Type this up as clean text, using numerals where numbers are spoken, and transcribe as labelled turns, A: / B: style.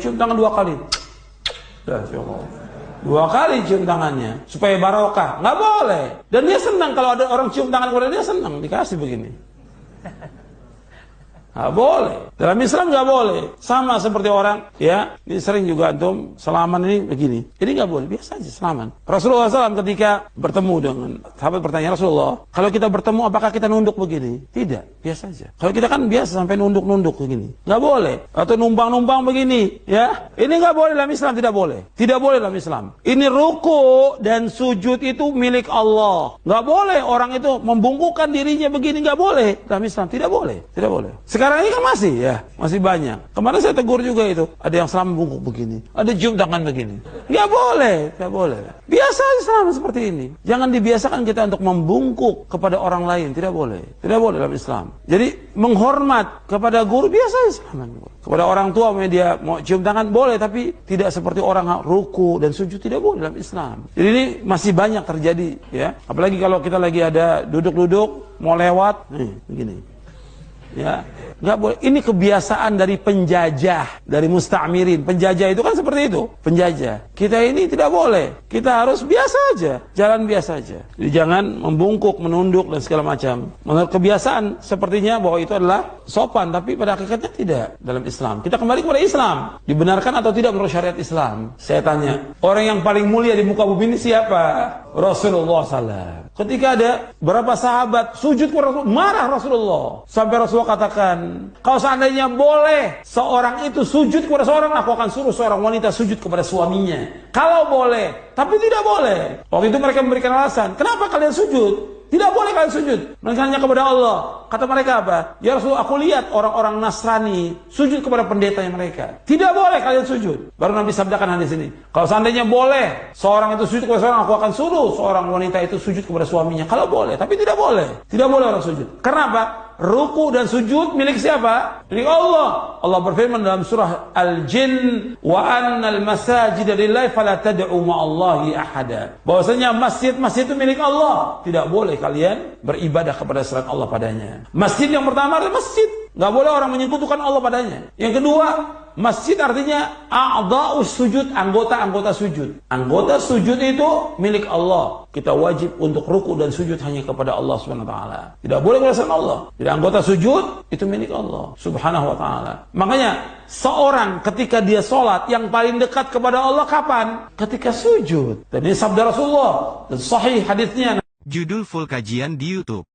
A: cium tangan 2 kali. Dah, dua kali cium tangannya supaya barokah. Nggak boleh. Dan dia senang kalau ada orang cium tangan kepada dia, senang dikasih begini. Nggak boleh. Dalam Islam nggak boleh. Sama seperti orang, ya, ini sering juga antum salaman ini begini. Ini nggak boleh, biasa aja salaman. Rasulullah SAW ketika bertemu dengan sahabat bertanya, Rasulullah, kalau kita bertemu apakah kita nunduk begini? Tidak, biasa aja. Kalau kita kan biasa sampai nunduk-nunduk begini. Nggak boleh. Atau numpang-numpang begini, ya. Ini nggak boleh dalam Islam, tidak boleh. Tidak boleh dalam Islam. Ini ruku dan sujud itu milik Allah. Nggak boleh orang itu membungkukkan dirinya begini, nggak boleh. Dalam Islam tidak boleh, tidak boleh. Sekarang ini kan masih, ya, masih banyak. Kemarin saya tegur juga itu. Ada yang selama bungkuk begini, ada cium tangan begini. Nggak boleh, nggak boleh. Biasa Islam seperti ini. Jangan dibiasakan kita untuk membungkuk kepada orang lain. Tidak boleh. Tidak boleh dalam Islam. Jadi menghormat kepada guru biasa Islam. Kepada orang tua dia mau cium tangan boleh, tapi tidak seperti orang ruku dan sujud, tidak boleh dalam Islam. Jadi ini masih banyak terjadi, ya. Apalagi kalau kita lagi ada duduk-duduk mau lewat, nih begini. Ya, nggak boleh. Ini kebiasaan dari penjajah, dari musta'mirin. Penjajah itu kan seperti itu, penjajah. Kita ini tidak boleh. Kita harus biasa aja, jalan biasa aja. Jadi jangan membungkuk, menunduk dan segala macam. Menurut kebiasaan sepertinya bahwa itu adalah sopan, tapi pada hakikatnya tidak dalam Islam. Kita kembali kepada Islam. Dibenarkan atau tidak menurut syariat Islam? Saya tanya, orang yang paling mulia di muka bumi ini siapa? Rasulullah SAW. Ketika ada berapa sahabat sujud kepada Rasul, marah Rasulullah. Sampai Rasulullah katakan, kalau seandainya boleh seorang itu sujud kepada seorang, aku akan suruh seorang wanita sujud kepada suaminya. Kalau boleh, tapi tidak boleh. Waktu itu mereka memberikan alasan, kenapa kalian sujud? Tidak boleh kalian sujud, mereka hanya kepada Allah. Kata mereka apa? Ya Rasulullah, aku lihat orang-orang Nasrani sujud kepada pendetanya mereka. Tidak boleh kalian sujud. Baru Nabi sabdakan hadis ini, kalau seandainya boleh seorang itu sujud kepada seorang, aku akan suruh seorang wanita itu sujud kepada suaminya. Kalau boleh, tapi tidak boleh. Tidak boleh orang sujud. Kenapa? Ruku dan sujud milik siapa? Milik Allah. Allah berfirman dalam surah Al-Jin, wa annal masajida lillahi fala tad'u ma'allahi ahada. Bahwasanya masjid-masjid itu milik Allah. Tidak boleh kalian beribadah kepada selain Allah padanya. Masjid yang pertama adalah masjid. Nggak boleh orang menyekutukan Allah padanya. Yang kedua, masjid artinya a'dha'us sujud, anggota-anggota sujud. Anggota sujud itu milik Allah. Kita wajib untuk ruku dan sujud hanya kepada Allah Subhanahu wa taala. Tidak boleh kepada selain Allah. Jadi anggota sujud itu milik Allah Subhanahu wa taala. Makanya seorang ketika dia sholat yang paling dekat kepada Allah kapan? Ketika sujud. Dan ini sabda Rasulullah dan sahih hadisnya.
B: Judul full kajian di YouTube.